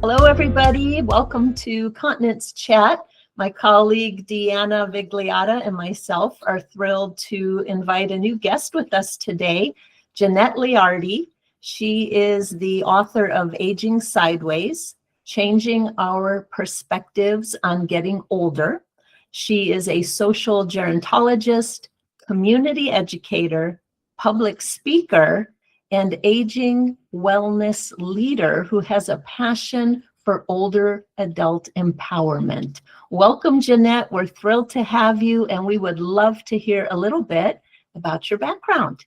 Hello, everybody. Welcome to Continence Chat. My colleague, 𝘼𝙜𝙤 𝙎𝙤𝙬𝙧 and myself are thrilled to invite a new guest with us today, Jeanette Leardi. She is the author of Aging Sideways, Changing Our Perspectives on Getting Older. She is a social gerontologist, community educator, public speaker, and aging wellness leader who has a passion for older adult empowerment. Welcome, Jeanette. We're thrilled to have you, and we would love to hear a little bit about your background.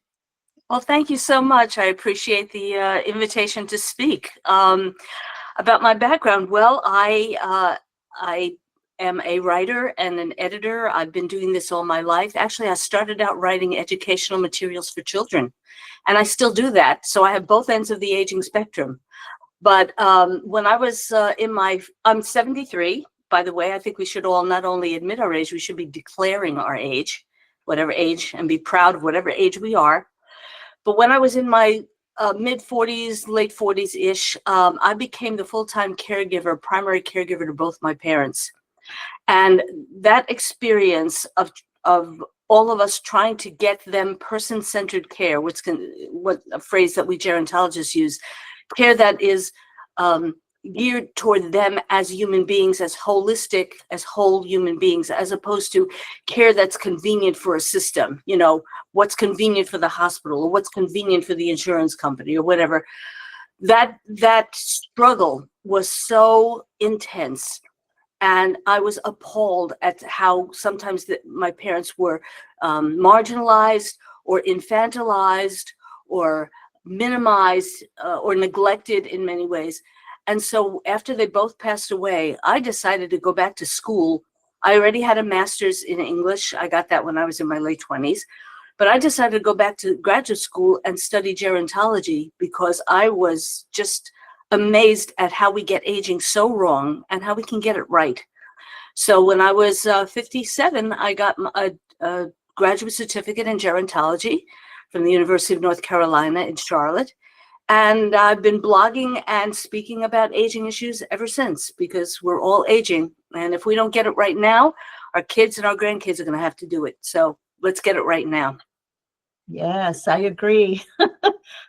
Well, thank you so much. I appreciate the invitation to speak. About my background, well, I am a writer and an editor. I've been doing this all my life. Actually, I started out writing educational materials for children, and I still do that. So I have both ends of the aging spectrum. But when I was I'm 73, by the way. I think we should all not only admit our age, we should be declaring our age, whatever age, and be proud of whatever age we are. But when I was in my mid-40s, late 40s-ish, I became the full-time caregiver, primary caregiver to both my parents. And that experience of all of us trying to get them person-centered care, what a phrase that we gerontologists use, care that is geared toward them as human beings, as holistic, as whole human beings, as opposed to care that's convenient for a system, you know, what's convenient for the hospital or what's convenient for the insurance company or whatever. That struggle was so intense. And I was appalled at how sometimes my parents were marginalized or infantilized or minimized or neglected in many ways. And so after they both passed away, I decided to go back to school. I already had a master's in English. I got that when I was in my late 20s. But I decided to go back to graduate school and study gerontology because I was just amazed at how we get aging so wrong and how we can get it right. So when I was 57, I got a graduate certificate in gerontology from the University of North Carolina in Charlotte. And I've been blogging and speaking about aging issues ever since, because we're all aging. And if we don't get it right now, our kids and our grandkids are going to have to do it. So let's get it right now. Yes, I agree.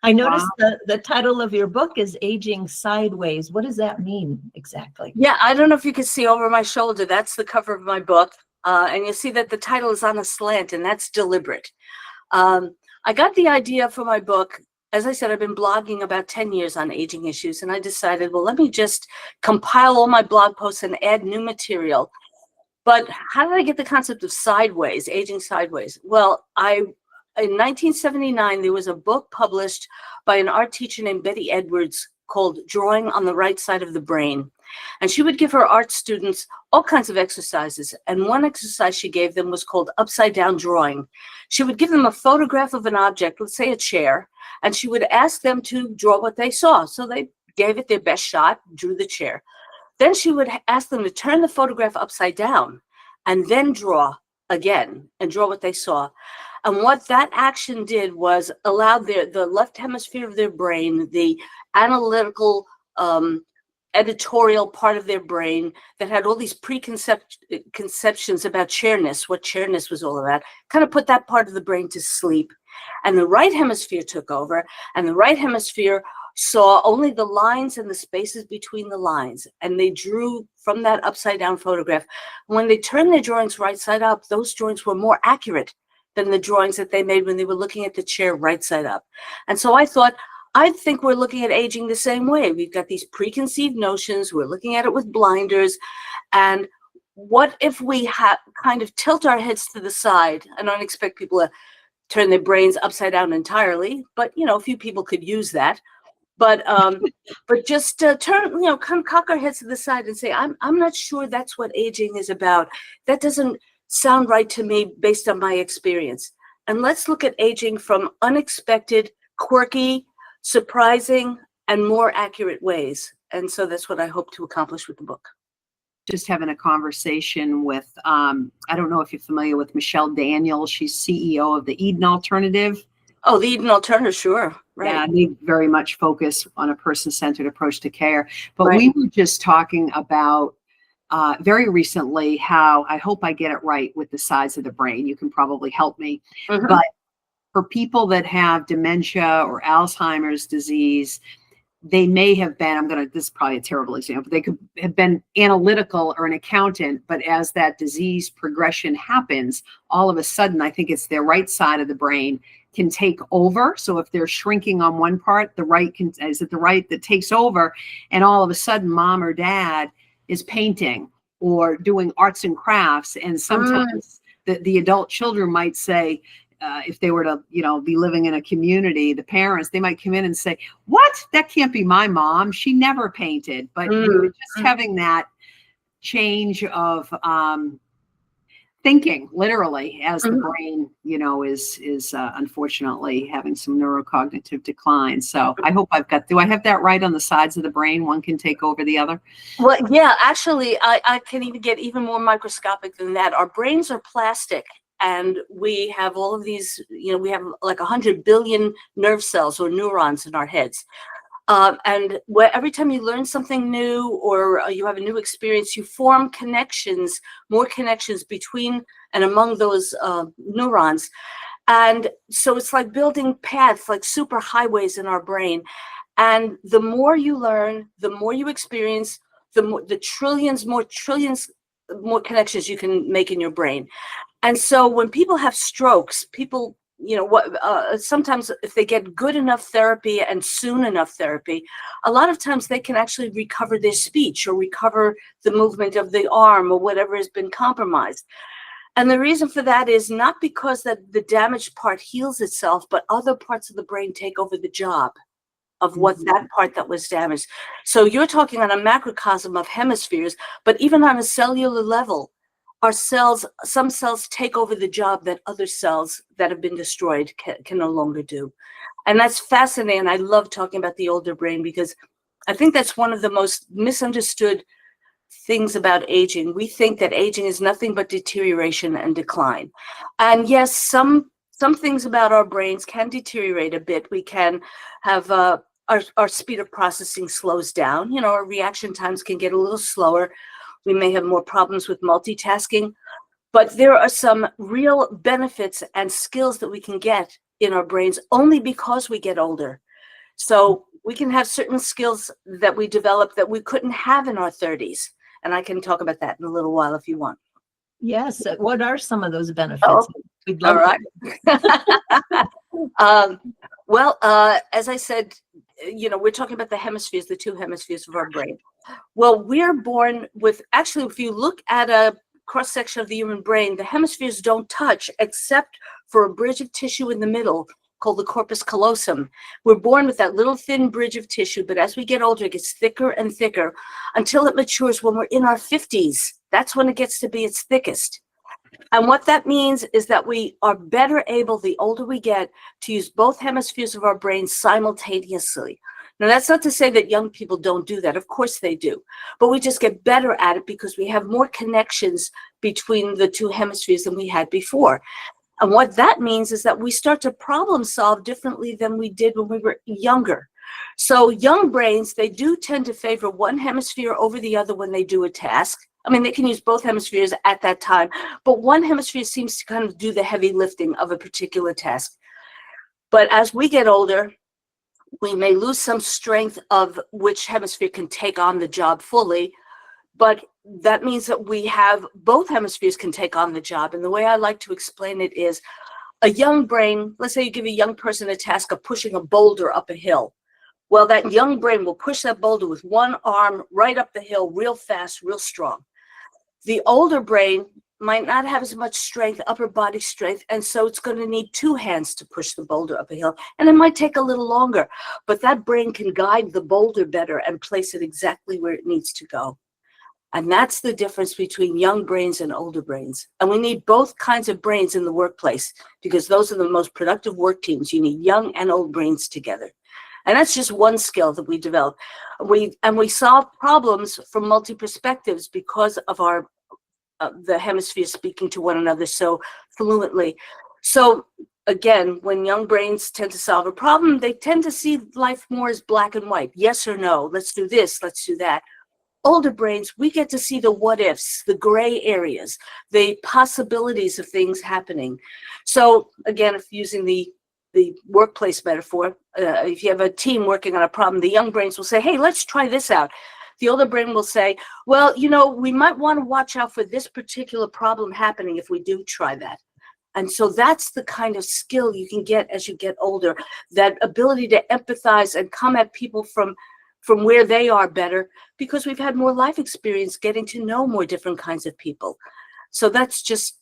I noticed the title of your book is Aging Sideways. What does that mean exactly? Yeah, I don't know if you can see over my shoulder. That's the cover of my book. And you'll see that the title is on a slant, and that's deliberate. I got the idea for my book. As I said, I've been blogging about 10 years on aging issues, and I decided, well, let me just compile all my blog posts and add new material. But how did I get the concept of sideways, aging sideways? Well, in 1979, there was a book published by an art teacher named Betty Edwards called Drawing on the Right Side of the Brain. And she would give her art students all kinds of exercises. And one exercise she gave them was called upside down drawing. She would give them a photograph of an object, let's say a chair, and she would ask them to draw what they saw. So they gave it their best shot, drew the chair. Then she would ask them to turn the photograph upside down and then draw again and draw what they saw. And what that action did was allow the left hemisphere of their brain, the analytical, editorial part of their brain that had all these preconceptions about chairness, what chairness was all about, kind of put that part of the brain to sleep. And the right hemisphere took over, and the right hemisphere saw only the lines and the spaces between the lines. And they drew from that upside down photograph. When they turned their drawings right side up, those drawings were more accurate than the drawings that they made when they were looking at the chair right side up. And so I thought, I think we're looking at aging the same way. We've got these preconceived notions. We're looking at it with blinders. And what if we kind of tilt our heads to the side? I don't expect people to turn their brains upside down entirely, but, you know, a few people could use that. But just turn, you know, kind of cock our heads to the side and say, I'm not sure that's what aging is about. That doesn't sound right to me based on my experience. And let's look at aging from unexpected, quirky, surprising, and more accurate ways. And so that's what I hope to accomplish with the book. Just having a conversation with, I don't know if you're familiar with Michelle Daniel. She's CEO of the Eden Alternative. Oh, the Eden Alternative, sure. Right. Yeah, they very much focus on a person-centered approach to care. But Right. we were just talking about very recently how, I hope I get it right with the sides of the brain. You can probably help me. Mhm. But for people that have dementia or Alzheimer's disease, they may have been, this is probably a terrible example, they could have been analytical or an accountant, but as that disease progression happens, all of a sudden, I think it's their right side of the brain can take over. So if they're shrinking on one part, the right is it the right that takes over, and all of a sudden mom or dad is painting or doing arts and crafts. And sometimes the adult children might say, if they were to, be living in a community, the parents, they might come in and say, what? That can't be my mom. She never painted. But just having that change of thinking, literally, as the brain, is unfortunately having some neurocognitive decline. So I hope do I have that right on the sides of the brain? One can take over the other? Well, yeah, actually, I can even get even more microscopic than that. Our brains are plastic. And we have all of these, we have like 100 billion nerve cells or neurons in our heads. And every time you learn something new or you have a new experience, you form connections, more connections between and among those neurons. And so it's like building paths, like super highways in our brain. And the more you learn, the more you experience, the trillions more connections you can make in your brain. And so when people have strokes, people, sometimes if they get good enough therapy and soon enough therapy, a lot of times they can actually recover their speech or recover the movement of the arm or whatever has been compromised. And the reason for that is not because that the damaged part heals itself, but other parts of the brain take over the job of what that part that was damaged. So you're talking on a macrocosm of hemispheres, but even on a cellular level, our cells, some cells take over the job that other cells that have been destroyed can no longer do. And that's fascinating. I love talking about the older brain because I think that's one of the most misunderstood things about aging. We think that aging is nothing but deterioration and decline. And yes, some things about our brains can deteriorate a bit. We can have our speed of processing slows down. Our reaction times can get a little slower. We may have more problems with multitasking, but there are some real benefits and skills that we can get in our brains only because we get older. So we can have certain skills that we develop that we couldn't have in our 30s. And I can talk about that in a little while if you want. Yes. What are some of those benefits? Oh, We'd love Well, as I said, we're talking about the hemispheres, the two hemispheres of our brain. Well, we're born with, actually, if you look at a cross-section of the human brain, the hemispheres don't touch except for a bridge of tissue in the middle called the corpus callosum. We're born with that little thin bridge of tissue, but as we get older, it gets thicker and thicker until it matures when we're in our 50s. That's when it gets to be its thickest. And what that means is that we are better able, the older we get, to use both hemispheres of our brain simultaneously. Now, that's not to say that young people don't do that. Of course they do. But we just get better at it because we have more connections between the two hemispheres than we had before. And what that means is that we start to problem solve differently than we did when we were younger. So young brains, they do tend to favor one hemisphere over the other when they do a task. I mean, they can use both hemispheres at that time, but one hemisphere seems to kind of do the heavy lifting of a particular task. But as we get older, we may lose some strength of which hemisphere can take on the job fully, but that means that we have both hemispheres can take on the job. And the way I like to explain it is a young brain, let's say you give a young person a task of pushing a boulder up a hill. Well, that young brain will push that boulder with one arm right up the hill real fast, real strong. The older brain might not have as much strength, upper body strength, and so it's going to need two hands to push the boulder up a hill, and it might take a little longer, but that brain can guide the boulder better and place it exactly where it needs to go. And that's the difference between young brains and older brains. And we need both kinds of brains in the workplace because those are the most productive work teams. You need young and old brains together. And that's just one skill that we develop. We solve problems from multi-perspectives because of the hemispheres speaking to one another so fluently. So again, when young brains tend to solve a problem, they tend to see life more as black and white. Yes or no, let's do this, let's do that. Older brains, we get to see the what ifs, the gray areas, the possibilities of things happening. So again, if using the workplace metaphor, if you have a team working on a problem, the young brains will say, hey, let's try this out. The older brain will say, well, you know, we might want to watch out for this particular problem happening if we do try that. And so that's the kind of skill you can get as you get older, that ability to empathize and come at people from where they are better, because we've had more life experience getting to know more different kinds of people. So that's just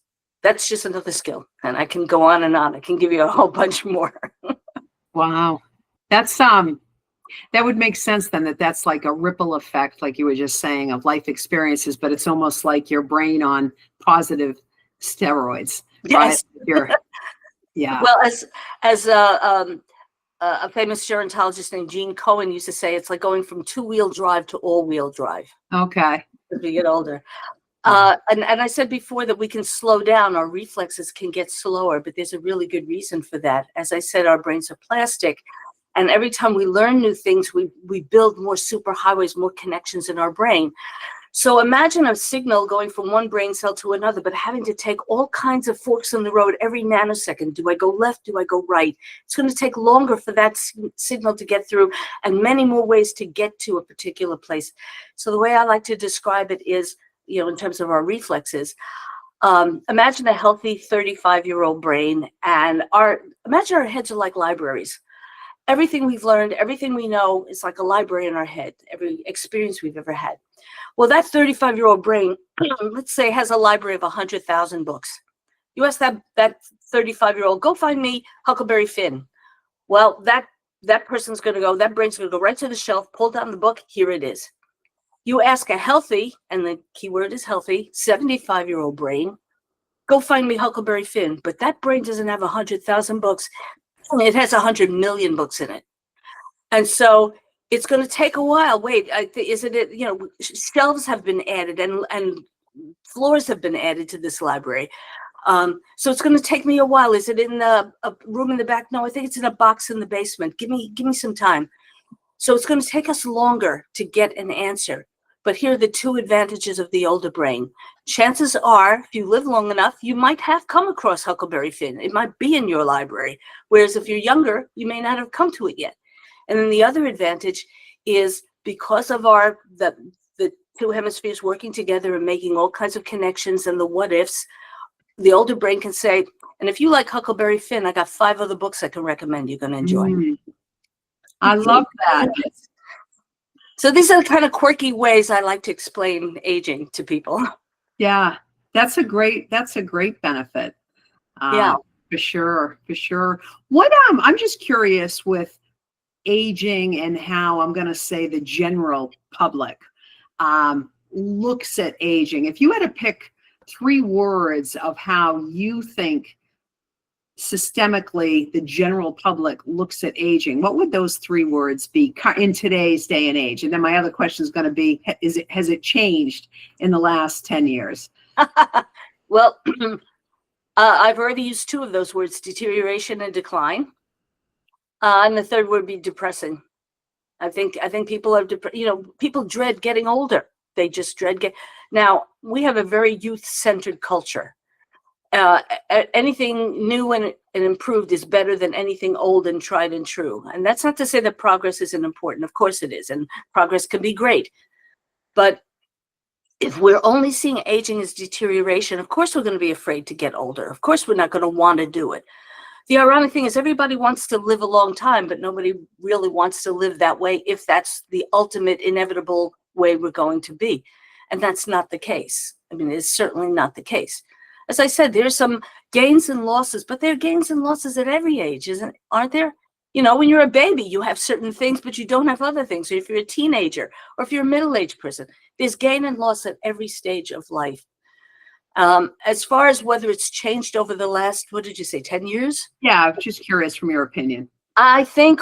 another skill. And I can go on and on. I can give you a whole bunch more. Wow. That's that would make sense then, that's like a ripple effect, like you were just saying, of life experiences, but it's almost like your brain on positive steroids. Yes. Right? Yeah. Well, as a famous gerontologist named 𝘾𝙝𝙤𝙤 𝙤𝙜 used to say, it's like going from two-wheel drive to all-wheel drive. Okay. As we get older. And I said before that we can slow down, our reflexes can get slower, but there's a really good reason for that. As I said, our brains are plastic, and every time we learn new things, we build more superhighways, more connections in our brain. So imagine a signal going from one brain cell to another, but having to take all kinds of forks in the road every nanosecond. Do I go left? Do I go right? It's going to take longer for that signal to get through, and many more ways to get to a particular place. So the way I like to describe it is, you know, in terms of our reflexes, imagine a healthy 35-year-old brain, and imagine our heads are like libraries. Everything we've learned, everything we know is like a library in our head, every experience we've ever had. Well, that 35-year-old brain, let's say, has a library of 100,000 books. You ask that 35-year-old, go find me Huckleberry Finn. Well, that person's going to go, that brain's going to go right to the shelf, pull down the book, here it is. You ask a healthy, and the key word is healthy, 75-year-old brain, go find me Huckleberry Finn. But that brain doesn't have 100,000 books. It has 100 million books in it. And so it's going to take a while. Wait, isn't it, you know, shelves have been added and floors have been added to this library. So it's going to take me a while. Is it in a room in the back? No, I think it's in a box in the basement. Give me some time. So it's going to take us longer to get an answer. But here are the two advantages of the older brain. Chances are, if you live long enough, you might have come across Huckleberry Finn. It might be in your library. Whereas if you're younger, you may not have come to it yet. And then the other advantage is, because of the two hemispheres working together and making all kinds of connections and the what ifs, the older brain can say, and if you like Huckleberry Finn, I got 5 other books I can recommend you're going to enjoy. I love that. So these are the kind of quirky ways I like to explain aging to people. Yeah, that's a great benefit. Yeah, for sure. What I'm just curious with aging and how, I'm going to say, the general public looks at aging. If you had to pick 3 words of how you think systemically the general public looks at aging, what would those 3 words be in today's day and age? And then my other question is going to be, has it changed in the last 10 years? Well, I've already used 2 of those words, deterioration and decline. And the 3rd would be depressing. I think people are, people dread getting older. They just dread now, we have a very youth-centered culture. Anything new and improved is better than anything old and tried and true. And that's not to say that progress isn't important. Of course it is. And progress can be great. But if we're only seeing aging as deterioration, of course we're going to be afraid to get older. Of course we're not going to want to do it. The ironic thing is, everybody wants to live a long time, but nobody really wants to live that way if that's the ultimate inevitable way we're going to be. And that's not the case. I mean, it's certainly not the case. As I said, there's some gains and losses, but there are gains and losses at every age, aren't there? You know, when you're a baby, you have certain things, but you don't have other things. Or if you're a teenager, or if you're a middle-aged person, there's gain and loss at every stage of life. As far as whether it's changed over the last, what did you say, 10 years? Yeah, I'm just curious from your opinion. I think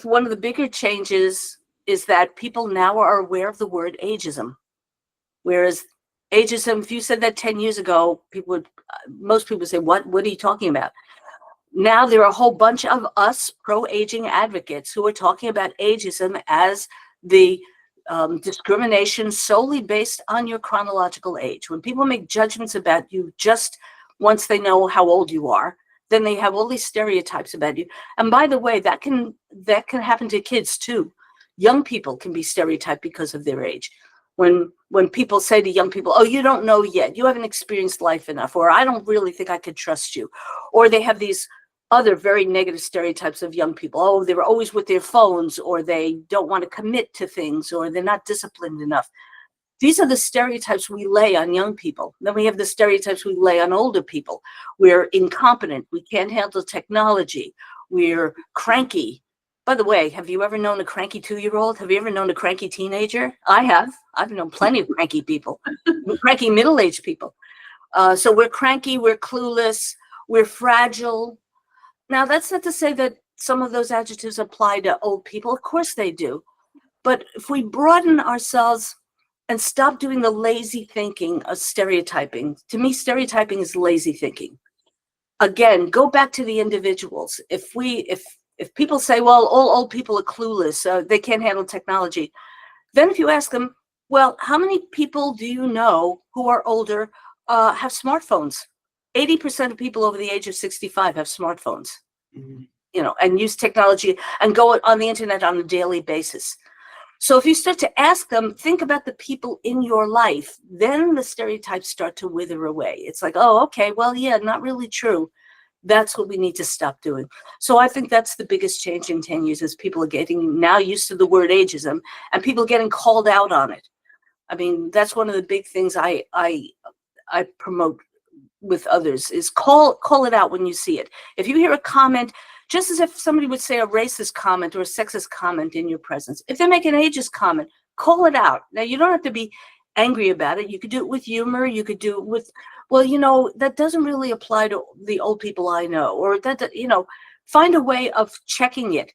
one of the bigger changes is that people now are aware of the word ageism. Whereas ageism, if you said that 10 years ago, most people would say, what are you talking about? Now there are a whole bunch of us pro-aging advocates who are talking about ageism as the discrimination solely based on your chronological age. When people make judgments about you just once they know how old you are, then they have all these stereotypes about you. And by the way, that can happen to kids too. Young people can be stereotyped because of their age. When people say to young people, oh, you don't know yet, you haven't experienced life enough, or I don't really think I could trust you. Or they have these other very negative stereotypes of young people. Oh, they're always with their phones, or they don't want to commit to things, or they're not disciplined enough. These are the stereotypes we lay on young people. Then we have the stereotypes we lay on older people. We're incompetent. We can't handle technology. We're cranky. By the way, have you ever known a cranky 2-year-old? Have you ever known a cranky teenager? I have. I've known plenty of cranky people, cranky middle-aged people. So we're cranky, we're clueless, we're fragile. Now, that's not to say that some of those adjectives apply to old people. Of course they do. But if we broaden ourselves and stop doing the lazy thinking of stereotyping, to me, stereotyping is lazy thinking. Again, go back to the individuals. If people say, well, all old people are clueless, they can't handle technology, then if you ask them, well, how many people do you know who are older have smartphones? 80% of people over the age of 65 have smartphones, you know, and use technology and go on the internet on a daily basis. So if you start to ask them, think about the people in your life, then the stereotypes start to wither away. It's like, oh, okay, well, yeah, not really true. That's what we need to stop doing. So I think that's the biggest change in 10 years is people are getting now used to the word ageism and people getting called out on it. I mean, that's one of the big things I promote with others is call it out when you see it. If you hear a comment, just as if somebody would say a racist comment or a sexist comment in your presence, if they make an ageist comment, call it out. Now, you don't have to be angry about it. You could do it with humor. You could do it with, well, you know, that doesn't really apply to the old people I know, or that, you know, find a way of checking it.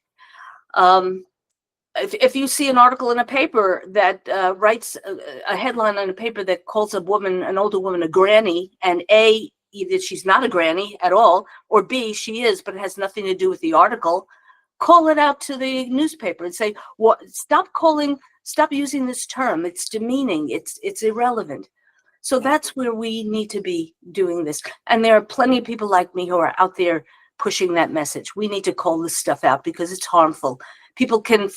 If you see an article in a paper that writes a headline on a paper that calls a woman, an older woman, a granny, and A, either she's not a granny at all, or B, she is, but it has nothing to do with the article, call it out to the newspaper and say, well, stop using this term. It's demeaning. It's irrelevant. So that's where we need to be doing this. And there are plenty of people like me who are out there pushing that message. We need to call this stuff out because it's harmful. People can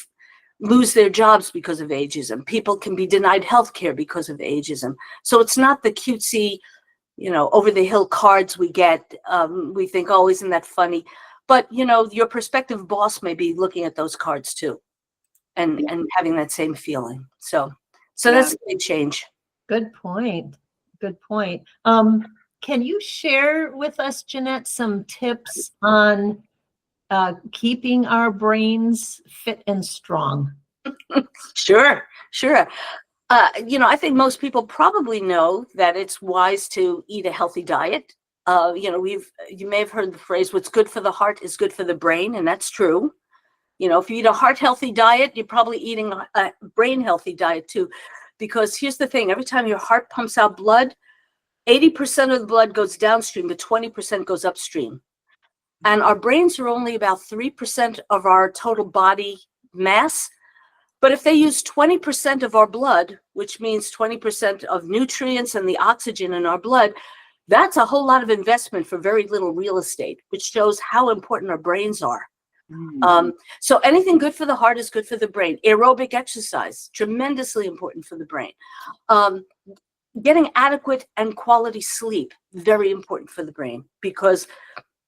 lose their jobs because of ageism. People can be denied health care because of ageism. So it's not the cutesy, you know, over the hill cards we get. We think, oh, isn't that funny? But, you know, your prospective boss may be looking at those cards too and having that same feeling. So that's a big change. Good point. Good point. Can you share with us, Jeanette, some tips on keeping our brains fit and strong? Sure. You know, I think most people probably know that it's wise to eat a healthy diet. You know, you may have heard the phrase, what's good for the heart is good for the brain, and that's true. You know, if you eat a heart-healthy diet, you're probably eating a brain-healthy diet too. Because here's the thing, every time your heart pumps out blood, 80% of the blood goes downstream, but 20% goes upstream. And our brains are only about 3% of our total body mass. But if they use 20% of our blood, which means 20% of nutrients and the oxygen in our blood, that's a whole lot of investment for very little real estate, which shows how important our brains are. So anything good for the heart is good for the brain. Aerobic exercise, tremendously important for the brain. Getting adequate and quality sleep, very important for the brain, because,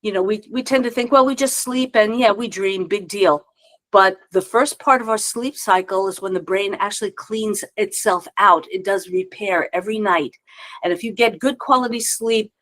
you know, we tend to think, well, we just sleep and yeah, we dream, big deal. But the first part of our sleep cycle is when the brain actually cleans itself out. It does repair every night. And if you get good quality sleep,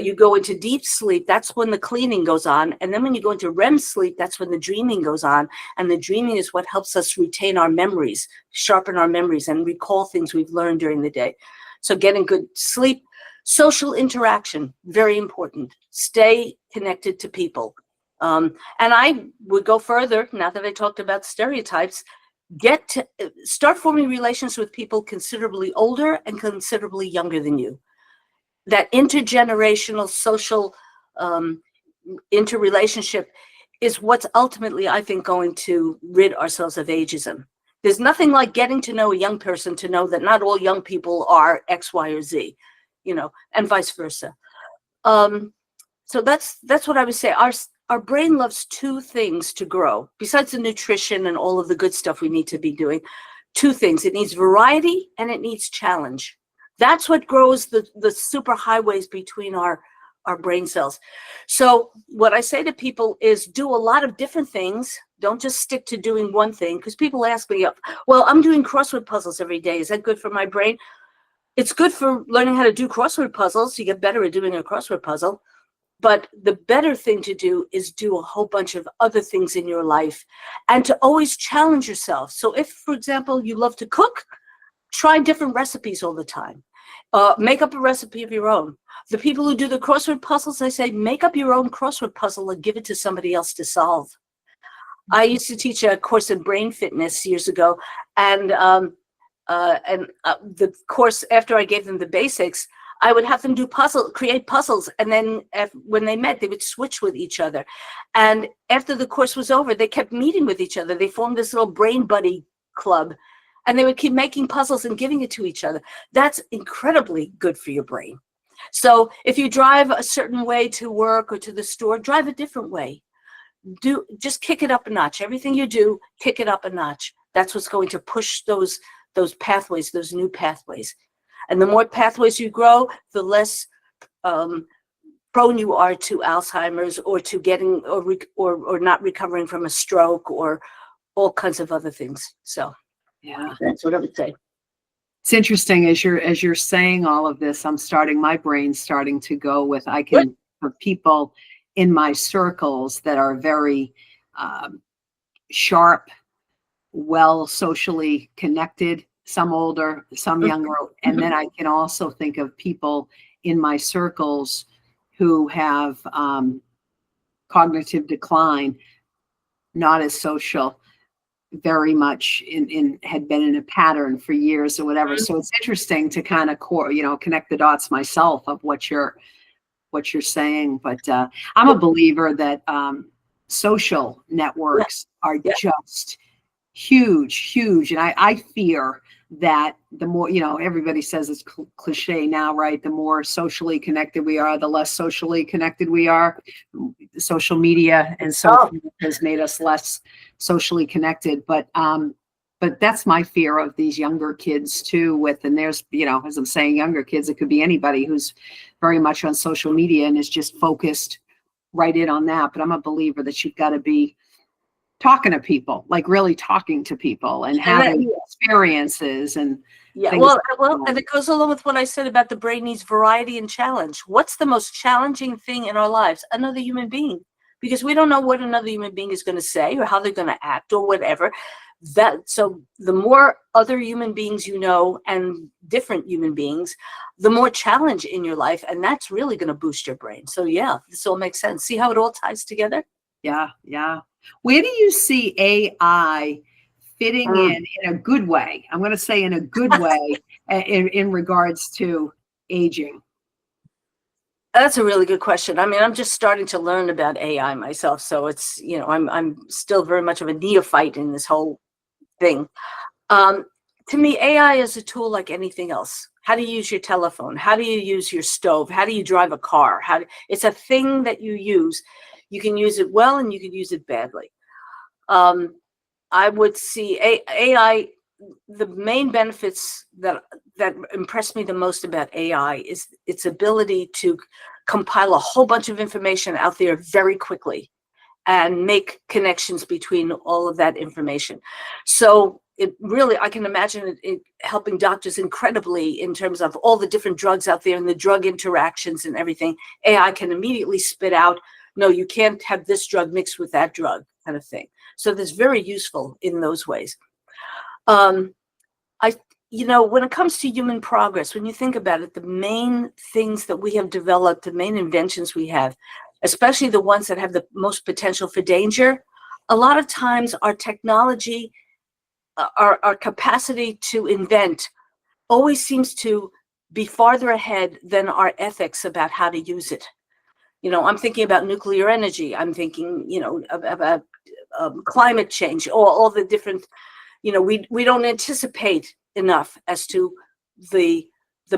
you go into deep sleep, that's when the cleaning goes on. And then when you go into REM sleep, that's when the dreaming goes on. And the dreaming is what helps us retain our memories, sharpen our memories, and recall things we've learned during the day. So getting good sleep, social interaction, very important. Stay connected to people. And I would go further, now that I talked about stereotypes, start forming relations with people considerably older and considerably younger than you. That intergenerational social interrelationship is what's ultimately, I think, going to rid ourselves of ageism. There's nothing like getting to know a young person to know that not all young people are X, Y, or Z, you know, and vice versa. So that's what I would say. Our brain loves two things to grow, besides the nutrition and all of the good stuff we need to be doing. Two things: it needs variety and it needs challenge. That's what grows the super highways between our brain cells. So what I say to people is do a lot of different things. Don't just stick to doing one thing, because people ask me, well, I'm doing crossword puzzles every day. Is that good for my brain? It's good for learning how to do crossword puzzles. You get better at doing a crossword puzzle. But the better thing to do is do a whole bunch of other things in your life, and to always challenge yourself. So if, for example, you love to cook, try different recipes all the time. Make up a recipe of your own. The people who do the crossword puzzles, I say, make up your own crossword puzzle and give it to somebody else to solve. I used to teach a course in brain fitness years ago, and the course, after I gave them the basics, I would have them create puzzles, and then when they met, they would switch with each other. And after the course was over, they kept meeting with each other. They formed this little brain buddy club, and they would keep making puzzles and giving it to each other. That's incredibly good for your brain. So if you drive a certain way to work or to the store, drive a different way. Just kick it up a notch. Everything you do, kick it up a notch. That's what's going to push those pathways, those new pathways. And the more pathways you grow, the less prone you are to Alzheimer's, or to getting or not recovering from a stroke, or all kinds of other things. So Yeah, that's what I would say. it's interesting as you're saying all of this. My brain's starting to go with, for people in my circles that are very sharp, well socially connected, some older, some younger. And then I can also think of people in my circles who have cognitive decline, not as social, very much had been in a pattern for years or whatever. So it's interesting to kind of connect the dots myself of what you're saying. But I'm a believer that social networks are just huge. And I fear that the more, everybody says it's cliche now, right? The more socially connected we are, the less socially connected we are. Social media and so forth has made us less socially connected. But that's my fear of these younger kids too. And there's, as I'm saying, younger kids, it could be anybody who's very much on social media and is just focused right in on that. But I'm a believer that you've got to be talking to people, like really talking to people and having experiences and well, and it goes along with what I said about the brain needs variety and challenge. What's the most challenging thing in our lives? Another human being, because we don't know what another human being is going to say or how they're going to act or whatever. So the more other human beings and different human beings, the more challenge in your life, and that's really going to boost your brain. So yeah, this all makes sense. See how it all ties together? Yeah. Where do you see AI fitting in a good way? I'm going to say in a good way in regards to aging. That's a really good question. I mean, I'm just starting to learn about AI myself, so it's I'm still very much of a neophyte in this whole thing. To me, AI is a tool like anything else. How do you use your telephone? How do you use your stove? How do you drive a car? It's a thing that you use. You can use it well and you can use it badly. I would see AI, the main benefits that impress me the most about AI is its ability to compile a whole bunch of information out there very quickly and make connections between all of that information. So it really, I can imagine it helping doctors incredibly in terms of all the different drugs out there and the drug interactions and everything. AI can immediately spit out, no, you can't have this drug mixed with that drug, kind of thing. So that's very useful in those ways. When it comes to human progress, when you think about it, the main things that we have developed, the main inventions we have, especially the ones that have the most potential for danger, a lot of times our technology, our capacity to invent always seems to be farther ahead than our ethics about how to use it. You know, I'm thinking about nuclear energy. I'm thinking, you know, about climate change, all the different, you know, we don't anticipate enough as to the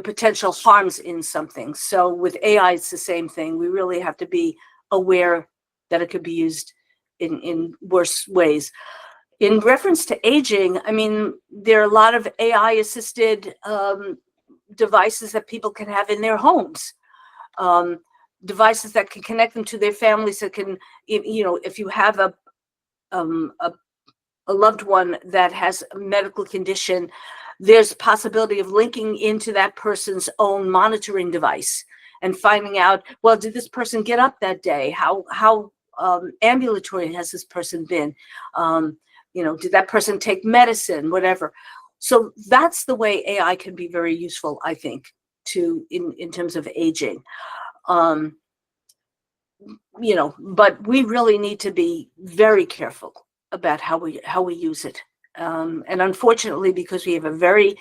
potential harms in something. So with AI, it's the same thing. We really have to be aware that it could be used in worse ways. In reference to aging, I mean, there are a lot of AI-assisted devices that people can have in their homes. Devices that can connect them to their families, that can, you know, if you have a loved one that has a medical condition, there's possibility of linking into that person's own monitoring device and finding out, well, did this person get up that day? How ambulatory has this person been? You know, did that person take medicine, whatever. So that's the way AI can be very useful, I think, in terms of aging. You know, but we really need to be very careful about how we use it. And unfortunately, because we have a very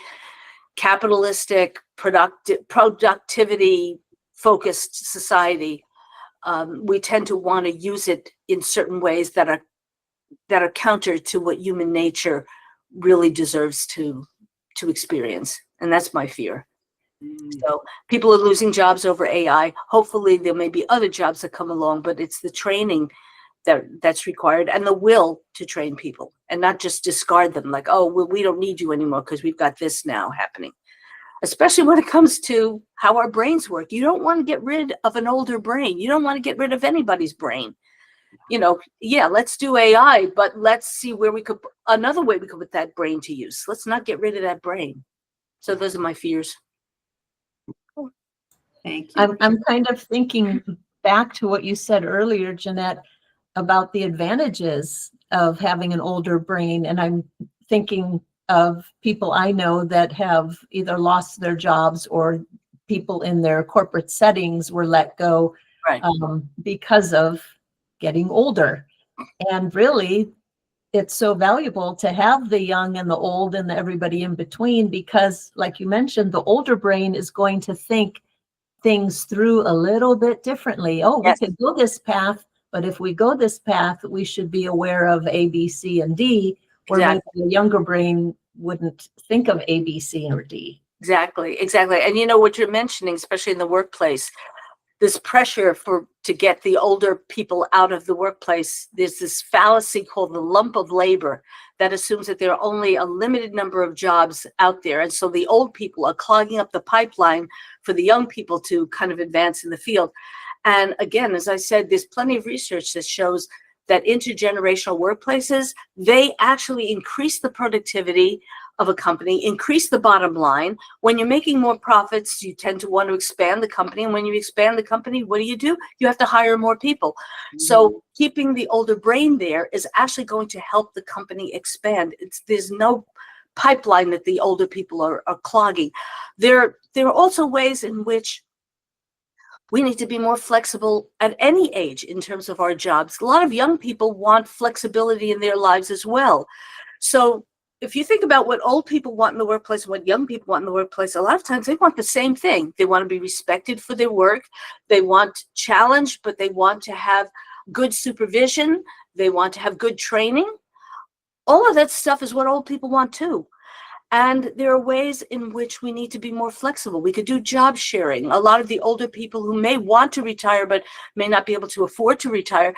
capitalistic, productivity focused society, we tend to want to use it in certain ways that are counter to what human nature really deserves to experience. And that's my fear. So people are losing jobs over AI. Hopefully there may be other jobs that come along, but it's the training that's required and the will to train people and not just discard them like, oh, well, we don't need you anymore because we've got this now happening. Especially when it comes to how our brains work. You don't want to get rid of an older brain. You don't want to get rid of anybody's brain. You know, yeah, let's do AI, but let's see where another way we could put that brain to use. Let's not get rid of that brain. So those are my fears. Thank you. I'm kind of thinking back to what you said earlier, Jeanette, about the advantages of having an older brain. And I'm thinking of people I know that have either lost their jobs or people in their corporate settings were let go, right, because of getting older. And really, it's so valuable to have the young and the old and everybody in between, because like you mentioned, the older brain is going to think things through a little bit differently. Oh, yes, we could go this path, but if we go this path, we should be aware of A, B, C, and D, where exactly. maybe a younger brain wouldn't think of A, B, C, or D. Exactly. And you know what you're mentioning, especially in the workplace, this pressure to get the older people out of the workplace. There's this fallacy called the lump of labor that assumes that there are only a limited number of jobs out there. And so the old people are clogging up the pipeline for the young people to kind of advance in the field. And again, as I said, there's plenty of research that shows that intergenerational workplaces, they actually increase the productivity of a company, increase the bottom line. When you're making more profits, you tend to want to expand the company. And when you expand the company, what do? You have to hire more people. Mm-hmm. So keeping the older brain there is actually going to help the company expand. There's no pipeline that the older people are clogging. There are also ways in which we need to be more flexible at any age in terms of our jobs. A lot of young people want flexibility in their lives as well. So if you think about what old people want in the workplace and what young people want in the workplace, a lot of times they want the same thing. They want to be respected for their work. They want challenge, but they want to have good supervision. They want to have good training. All of that stuff is what old people want too. And there are ways in which we need to be more flexible. We could do job sharing. A lot of the older people who may want to retire but may not be able to afford to retire,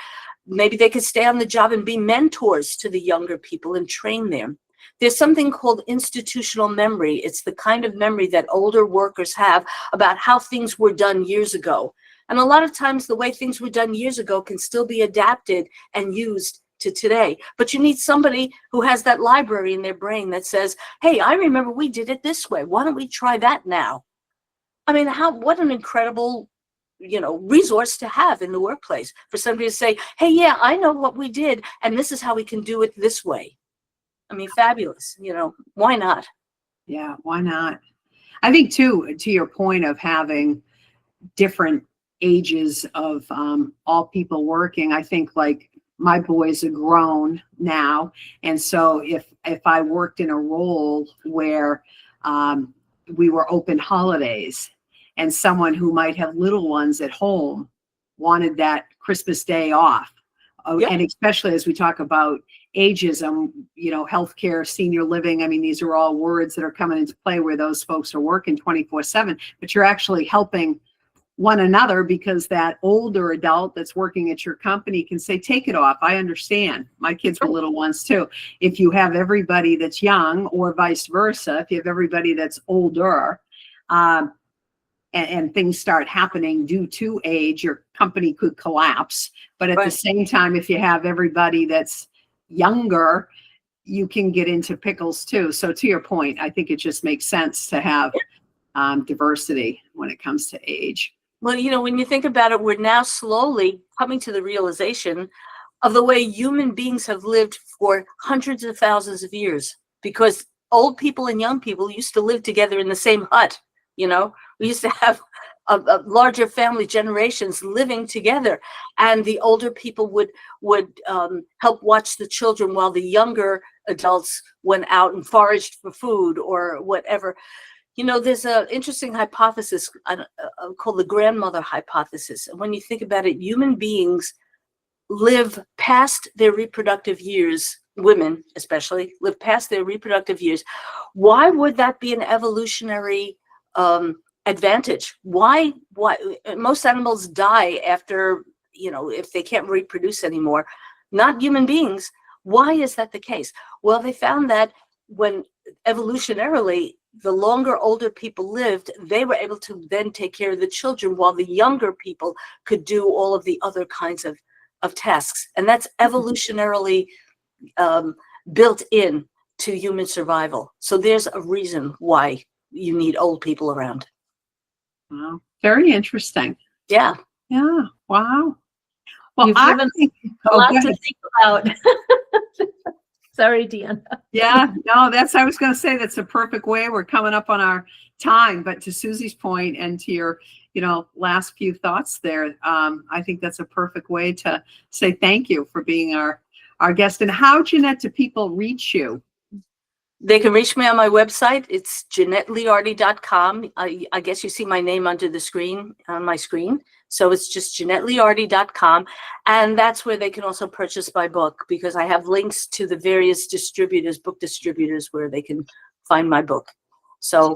maybe they could stay on the job and be mentors to the younger people and train them. There's something called institutional memory. It's the kind of memory that older workers have about how things were done years ago. And a lot of times the way things were done years ago can still be adapted and used to today. But you need somebody who has that library in their brain that says, hey, I remember we did it this way. Why don't we try that now? I mean, what an incredible, resource to have in the workplace for somebody to say, hey, yeah, I know what we did, and this is how we can do it this way. I mean, fabulous, why not? Yeah, why not? I think too, to your point of having different ages of all people working, I think like my boys are grown now. And so if I worked in a role where we were open holidays and someone who might have little ones at home wanted that Christmas day off. Yep. And especially as we talk about ageism, you know, healthcare, senior living. I mean, these are all words that are coming into play where those folks are working 24/7, but you're actually helping one another, because that older adult that's working at your company can say, take it off. I understand. My kids were little ones too. If you have everybody that's young, or vice versa, if you have everybody that's older, and things start happening due to age, your company could collapse. But at the same time, if you have everybody that's younger, you can get into pickles too. So to your point, I think it just makes sense to have diversity when it comes to age. Well, you know, when you think about it, we're now slowly coming to the realization of the way human beings have lived for hundreds of thousands of years, because old people and young people used to live together in the same hut. You know, we used to have a larger family, generations living together, and the older people would help watch the children while the younger adults went out and foraged for food or whatever. You know, there's an interesting hypothesis called the grandmother hypothesis. And when you think about it, human beings live past their reproductive years, women especially, live past their reproductive years. Why would that be an evolutionary advantage? Why most animals die after, you know, if they can't reproduce anymore, not human beings. Why is that the case? Well, they found that when evolutionarily, the longer older people lived, they were able to then take care of the children, while the younger people could do all of the other kinds of tasks. And that's evolutionarily built in to human survival. So there's a reason why you need old people around. Wow. Very interesting. Yeah. Yeah. Wow. Well, You've given a lot to think about. Sorry, Deanna. Yeah, no, I was going to say that's a perfect way. We're coming up on our time, but to Susie's point and to your, you know, last few thoughts there, I think that's a perfect way to say thank you for being our guest. And how, Jeanette, do people reach you? They can reach me on my website. It's JeanetteLeardi.com. I guess you see my name under the screen, on my screen. So it's just JeanetteLeardi.com. And that's where they can also purchase my book, because I have links to the various distributors, book distributors, where they can find my book. So,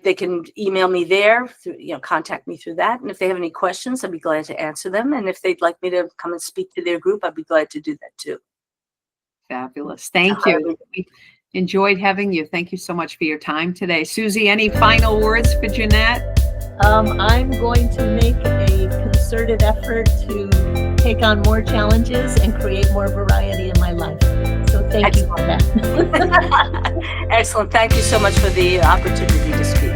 they can email me there, you know, contact me through that. And if they have any questions, I'd be glad to answer them. And if they'd like me to come and speak to their group, I'd be glad to do that too. Fabulous. Thank you. We enjoyed having you. Thank you so much for your time today. Susie, any final words for Jeanette? I'm going to make a concerted effort to take on more challenges and create more variety in my life. So thank you for that. Excellent. Thank you so much for the opportunity to speak.